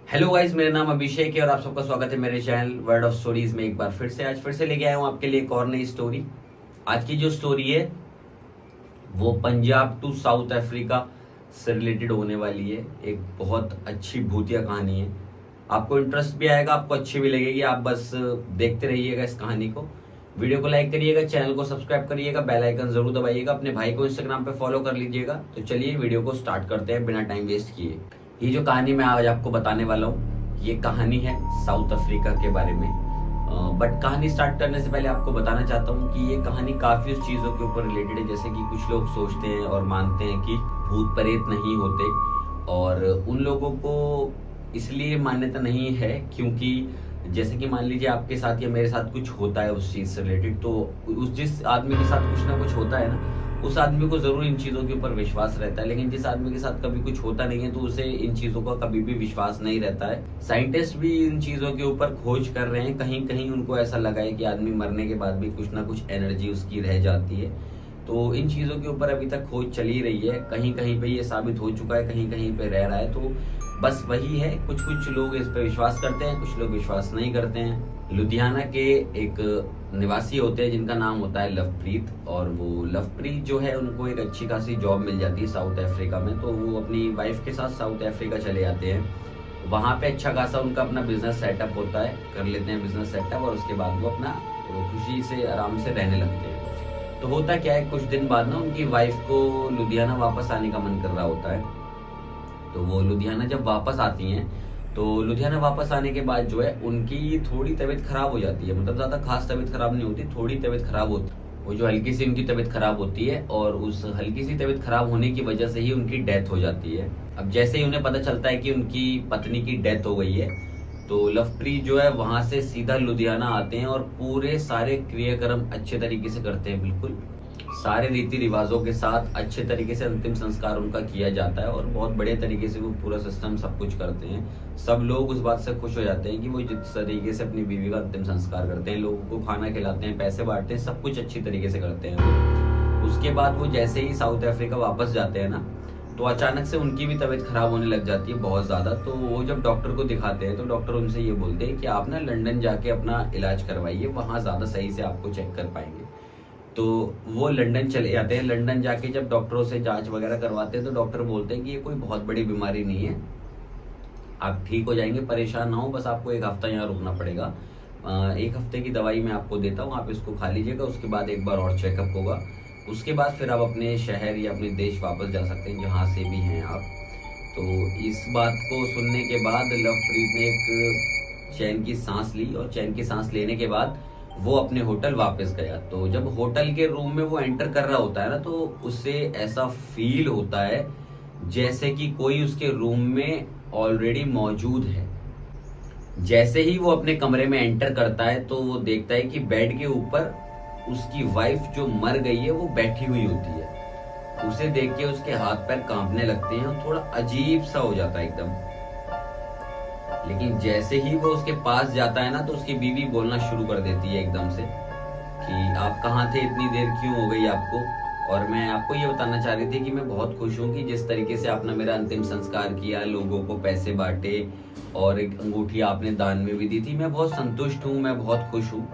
Hello guys, मेरा नाम अभिषेक है और आप सबका स्वागत है मेरे चैनल वर्ड ऑफ स्टोरीज में। एक बार आज फिर से लेके आया हूँ आपके लिए एक और नई स्टोरी। आज की जो स्टोरी है वो पंजाब टू साउथ अफ्रीका से रिलेटेड होने वाली है। एक बहुत अच्छी भूतिया कहानी है। आपको इंटरेस्ट भी आएगा, आपको अच्छी भी लगेगी। आप बस देखते रहिएगा इस कहानी को। वीडियो को लाइक करिएगा, चैनल को सब्सक्राइब करिएगा, बेल आइकन जरूर दबाइएगा, अपने भाई को इंस्टाग्राम पे फॉलो कर लीजिएगा। तो चलिए वीडियो को स्टार्ट करते हैं बिना टाइम वेस्ट किए। ये जो कहानी मैं आज आपको बताने वाला हूँ ये कहानी है साउथ अफ्रीका के बारे में। बट कहानी स्टार्ट करने से पहले आपको बताना चाहता हूँ कि ये कहानी काफी उस चीजों के ऊपर रिलेटेड है। जैसे कि कुछ लोग सोचते हैं और मानते हैं कि भूत प्रेत नहीं होते, और उन लोगों को इसलिए मान्यता नहीं है क्योंकि जैसे कि मान लीजिए आपके साथ या मेरे साथ कुछ होता है उस चीज से रिलेटेड, तो उस जिस आदमी के साथ कुछ ना कुछ होता है ना, उस आदमी को जरूर इन चीजों के ऊपर विश्वास रहता है। लेकिन जिस आदमी के साथ कभी कुछ होता नहीं है तो उसे इन चीजों का कभी भी विश्वास नहीं रहता है। साइंटिस्ट भी इन चीजों के ऊपर खोज कर रहे हैं। कहीं कहीं उनको ऐसा लगा है कि आदमी मरने के बाद भी कुछ ना कुछ एनर्जी उसकी रह जाती है। तो इन चीजों के ऊपर अभी तक खोज चली रही है। कहीं कहीं पे ये साबित हो चुका है, कहीं कहीं पे रह रहा है। तो बस वही है, कुछ कुछ लोग इस पे विश्वास करते हैं, कुछ लोग विश्वास नहीं करते हैं। लुधियाना के एक निवासी होते हैं जिनका नाम होता है लवप्रीत, और वो लवप्रीत जो है उनको एक अच्छी खासी जॉब मिल जाती है साउथ अफ्रीका में। तो वो अपनी वाइफ के साथ साउथ अफ्रीका चले जाते हैं। वहां पे अच्छा खासा उनका अपना बिजनेस सेटअप होता है, कर लेते हैं बिजनेस सेटअप, और उसके बाद वो अपना खुशी से आराम से रहने लगते हैं। तो होता क्या है, कुछ दिन बाद ना उनकी वाइफ को लुधियाना वापस आने का मन कर रहा होता है। तो वो लुधियाना जब वापस आती हैं तो लुधियाना वापस आने के बाद जो है उनकी थोड़ी तबीयत खराब हो जाती है। मतलब ज्यादा खास तबीयत खराब नहीं होती, थोड़ी तबीयत खराब होती है। वो जो हल्की सी उनकी तबीयत खराब होती है, और उस हल्की सी तबीयत खराब होने की वजह से ही उनकी डेथ हो जाती है। अब जैसे ही उन्हें पता चलता है कि उनकी पत्नी की डेथ हो गई है, तो लवप्रीत जो है वहां से सीधा लुधियाना आते हैं और पूरे सारे क्रियाक्रम अच्छे तरीके से करते हैं। बिल्कुल सारे रीति रिवाजों के साथ अच्छे तरीके से अंतिम संस्कार उनका किया जाता है, और बहुत बड़े तरीके से वो पूरा सिस्टम सब कुछ करते हैं। सब लोग उस बात से खुश हो जाते हैं कि वो जिस तरीके से अपनी बीवी का अंतिम संस्कार करते हैं, लोगों को खाना खिलाते हैं, पैसे बांटते हैं, सब कुछ अच्छी तरीके से करते हैं। उसके बाद वो जैसे ही साउथ अफ्रीका वापस जाते हैं ना, तो अचानक से उनकी भी तबीयत खराब होने लग जाती है बहुत ज्यादा। तो वो जब डॉक्टर को दिखाते हैं तो डॉक्टर उनसे ये बोलते हैं कि आप ना लंदन जाके अपना इलाज करवाइए, वहां ज्यादा सही से आपको चेक कर पाएंगे। तो वो लंदन चले जाते हैं। लंदन जाके जब डॉक्टरों से जांच वगैरह करवाते हैं तो डॉक्टर बोलते हैं कि ये कोई बहुत बड़ी बीमारी नहीं है, आप ठीक हो जाएंगे, परेशान ना हो, बस आपको एक हफ्ता यहाँ रुकना पड़ेगा। एक हफ्ते की दवाई मैं आपको देता हूँ, आप इसको खा लीजिएगा, उसके बाद एक बार और चेकअप होगा, उसके बाद फिर आप अपने शहर या अपने देश वापस जा सकते हैं जहाँ से भी हैं आप। तो इस बात को सुनने के बाद लवप्रीत ने एक चैन की सांस ली, और चैन की सांस लेने के बाद वो अपने होटल वापस गया। तो जब होटल के रूम में वो एंटर कर रहा होता है ना, तो उसे ऐसा फील होता है जैसे कि कोई उसके रूम में ऑलरेडी मौजूद है। जैसे ही वो अपने कमरे में एंटर करता है तो वो देखता है कि बेड के ऊपर उसकी वाइफ जो मर गई है वो बैठी हुई होती है। उसे देख के उसके हाथ पैर कांपने लगते हैं और थोड़ा अजीब सा हो जाता है एकदम। लेकिन जैसे ही वो उसके पास जाता है ना, तो उसकी बीवी बोलना शुरू कर देती है एकदम से कि आप कहाँ थे, इतनी देर क्यों हो गई आपको। और मैं आपको ये बताना चाह रही थी कि मैं बहुत खुश हूँ कि जिस तरीके से आपने मेरा अंतिम संस्कार किया, लोगों को पैसे बांटे और एक अंगूठी आपने दान में भी दी थी, मैं बहुत संतुष्ट हूँ, मैं बहुत खुश हूँ।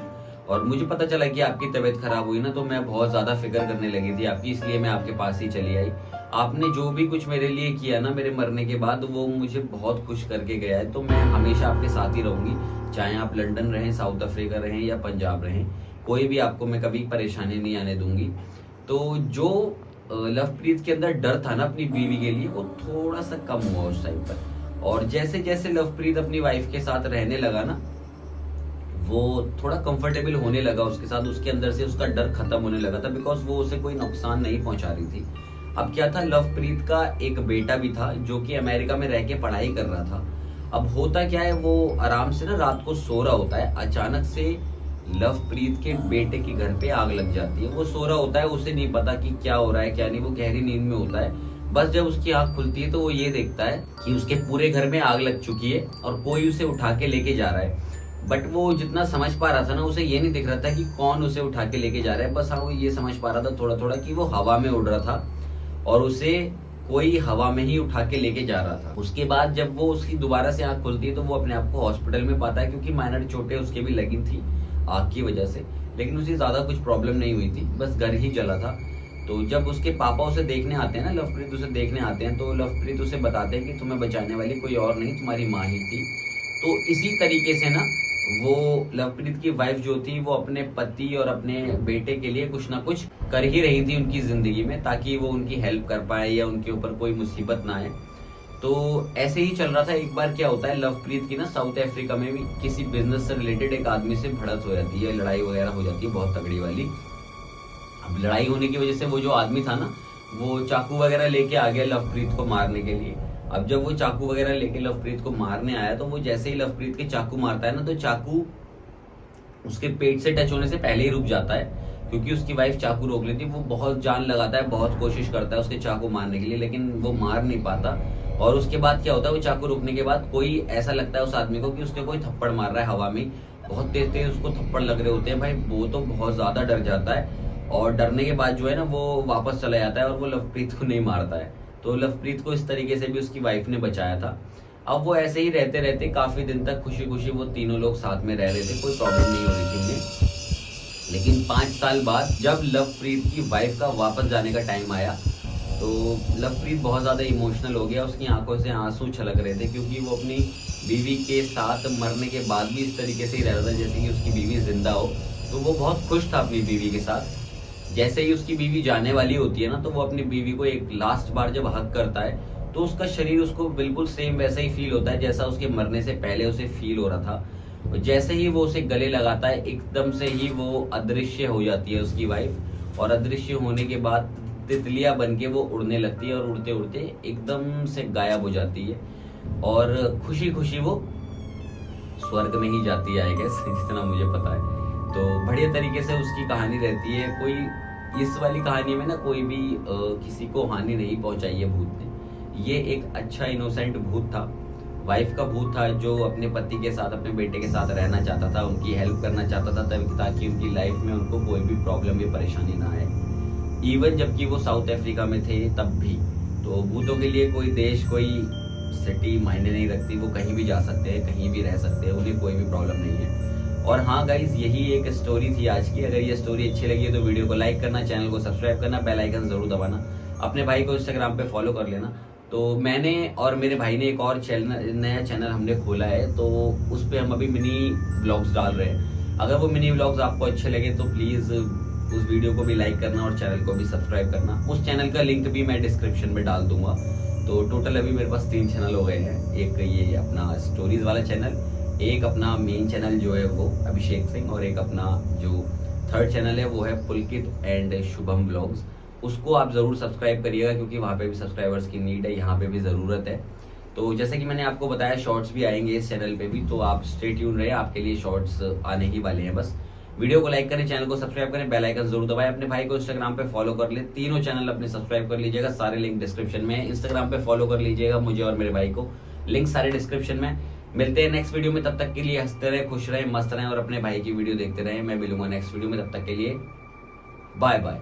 और मुझे पता चला कि आपकी तबीयत खराब हुई ना, तो मैं बहुत ज्यादा फिक्र करने लगी थी आपकी, इसलिए मैं आपके पास ही चली आई। आपने जो भी कुछ मेरे लिए किया ना मेरे मरने के बाद, वो मुझे बहुत खुश करके गया है। तो मैं हमेशा आपके साथ ही रहूंगी, चाहे आप लंदन रहें, साउथ अफ्रीका रहें या पंजाब रहें, कोई भी आपको मैं कभी परेशानी नहीं आने दूंगी। तो जो लवप्रीत के अंदर डर था ना अपनी बीवी के लिए, वो थोड़ा सा कम हुआ उस टाइम पर। और जैसे जैसे लवप्रीत अपनी वाइफ के साथ रहने लगा ना, वो थोड़ा कंफर्टेबल होने लगा उसके साथ, उसके अंदर से उसका डर खत्म होने लगा था, बिकॉज वो उसे कोई नुकसान नहीं पहुंचा रही थी। अब क्या था, लवप्रीत का एक बेटा भी था जो कि अमेरिका में रह के पढ़ाई कर रहा था। अब होता क्या है, वो आराम से ना रात को सो रहा होता है, अचानक से लवप्रीत के बेटे के घर पे आग लग जाती है। वो सो रहा होता है, उसे नहीं पता कि क्या हो रहा है क्या नहीं, वो गहरी नींद में होता है। बस जब उसकी आंख खुलती है तो वो ये देखता है कि उसके पूरे घर में आग लग चुकी है और कोई उसे उठा के लेके जा रहा है। बट वो जितना समझ पा रहा था ना, उसे ये नहीं दिख रहा था कि कौन उसे उठा के लेके जा रहा है। बस हाँ, वो ये समझ पा रहा था थोड़ा थोड़ा कि वो हवा में उड़ रहा था और उसे कोई हवा में ही उठा के लेके जा रहा था। उसके बाद जब वो उसकी दोबारा से आंख खुलती है तो वो अपने आप को हॉस्पिटल में पाता है, क्योंकि माइनर चोटें उसके भी लगी थी आग की वजह से, लेकिन उसे ज्यादा कुछ प्रॉब्लम नहीं हुई थी, बस घर ही जला था। तो जब उसके पापा उसे देखने आते हैं ना, लवप्रीत उसे देखने आते हैं, तो लवप्रीत उसे बताते हैं कि तुम्हें बचाने वाली कोई और नहीं, तुम्हारी माँ ही थी। तो इसी तरीके से ना वो लवप्रीत की वाइफ जो थी वो अपने पति और अपने बेटे के लिए कुछ ना कुछ कर ही रही थी उनकी जिंदगी में, ताकि वो उनकी हेल्प कर पाए या उनके ऊपर कोई मुसीबत ना आए। तो ऐसे ही चल रहा था। एक बार क्या होता है, लवप्रीत की ना साउथ अफ्रीका में भी किसी बिजनेस से रिलेटेड एक आदमी से भड़स हो जाती है, लड़ाई वगैरह हो जाती है बहुत तगड़ी वाली। अब लड़ाई होने की वजह से वो जो आदमी था ना, वो चाकू वगैरह लेके आ गया लवप्रीत को मारने के लिए। अब जब वो चाकू वगैरह लेके लवप्रीत को मारने आया, तो वो जैसे ही लवप्रीत के चाकू मारता है ना, तो चाकू उसके पेट से टच होने से पहले ही रुक जाता है, क्योंकि उसकी वाइफ चाकू रोक लेती है। वो बहुत जान लगाता है, बहुत कोशिश करता है उसके चाकू मारने के लिए, लेकिन वो मार नहीं पाता। और उसके बाद क्या होता है, वो चाकू रोकने के बाद कोई ऐसा लगता है उस आदमी को कि उसके कोई थप्पड़ मार रहा है हवा में, बहुत तेज तेज उसको थप्पड़ लग रहे होते हैं। भाई वो तो बहुत ज्यादा डर जाता है, और डरने के बाद जो है ना वो वापस चला जाता है और वो लवप्रीत को नहीं मारता है। तो लवप्रीत को इस तरीके से भी उसकी वाइफ ने बचाया था। अब वो ऐसे ही रहते रहते काफी दिन तक खुशी खुशी वो तीनों लोग साथ में रह रहे थे, कोई प्रॉब्लम नहीं हो रही थी उन्हें। लेकिन 5 साल बाद जब लवप्रीत की वाइफ का वापस जाने का टाइम आया, तो लवप्रीत बहुत ज्यादा इमोशनल हो गया, उसकी आंखों से आंसू छलक रहे थे, क्योंकि वो अपनी बीवी के साथ मरने के बाद भी इस तरीके से ही रह रहा था जैसे कि उसकी बीवी जिंदा हो। तो वो बहुत खुश था अपनी बीवी के साथ। जैसे ही उसकी बीवी जाने वाली होती है ना, तो वो अपनी बीवी को एक लास्ट बार जब हक करता है, तो उसका शरीर उसको बिल्कुल सेम वैसा ही फील होता है जैसा उसके मरने से पहले उसे फील हो रहा था। जैसे ही वो उसे गले लगाता है, एकदम से ही वो अदृश्य हो जाती है उसकी वाइफ, और अदृश्य होने के बाद तितलियां बन के वो उड़ने लगती है, और उड़ते उड़ते एकदम से गायब हो जाती है, और खुशी खुशी वो स्वर्ग में ही जाती है, आई गेस, जितना मुझे पता है। तो बढ़िया तरीके से उसकी कहानी रहती है। कोई इस वाली कहानी में ना कोई भी किसी को हानि नहीं पहुंचाई है भूत ने। ये एक अच्छा इनोसेंट भूत था, वाइफ का भूत था, जो अपने पति के साथ अपने बेटे के साथ रहना चाहता था, उनकी हेल्प करना चाहता था, ताकि उनकी लाइफ में उनको कोई भी प्रॉब्लम या परेशानी ना आए। इवन जबकि वो साउथ अफ्रीका में थे तब भी। तो भूतों के लिए कोई देश कोई सिटी मायने नहीं रखती, वो कहीं भी जा सकते हैं, कहीं भी रह सकते हैं, उन्हें कोई भी प्रॉब्लम नहीं है। और हाँ गाइज, यही एक स्टोरी थी आज की। अगर ये स्टोरी अच्छी लगी है तो वीडियो को लाइक करना, चैनल को सब्सक्राइब करना, बेल आइकन जरूर दबाना, अपने भाई को इंस्टाग्राम पे फॉलो कर लेना। तो मैंने और मेरे भाई ने एक और नया चैनल हमने खोला है, तो उस पर हम अभी मिनी व्लॉग्स डाल रहे हैं। अगर वो मिनी व्लॉग्स आपको अच्छे लगे तो प्लीज उस वीडियो को भी लाइक करना और चैनल को भी सब्सक्राइब करना। उस चैनल का लिंक भी मैं डिस्क्रिप्शन में डाल दूंगा। तो टोटल अभी मेरे पास 3 चैनल हो गए हैं, एक ये अपना स्टोरीज वाला चैनल, एक अपना मेन चैनल जो है वो अभिषेक सिंह, और एक अपना जो 3rd चैनल है वो है पुलकित एंड शुभम व्लॉग्स। उसको आप जरूर सब्सक्राइब करिएगा, क्योंकि वहाँ पे भी सब्सक्राइबर्स की नीड है, यहाँ पे भी जरूरत है। तो जैसे कि मैंने आपको बताया, शॉर्ट्स भी आएंगे इस चैनल पे भी, तो आप स्टे ट्यून रहे, आपके लिए शॉर्ट्स आने ही वाले हैं। बस वीडियो को लाइक करें, चैनल को सब्सक्राइब करें, बेल आइकन जरूर दबाएं, अपने भाई को इंस्टाग्राम पे फॉलो कर ले, तीनों चैनल अपने सब्सक्राइब कर लीजिएगा, सारे लिंक डिस्क्रिप्शन में है। इंस्टाग्राम पे फॉलो कर लीजिएगा मुझे और मेरे भाई को, लिंक सारे डिस्क्रिप्शन में। मिलते हैं नेक्स्ट वीडियो में, तब तक के लिए हंसते रहे, खुश रहे, मस्त रहे, और अपने भाई की वीडियो देखते रहे। मैं मिलूंगा नेक्स्ट वीडियो में, तब तक के लिए बाय बाय।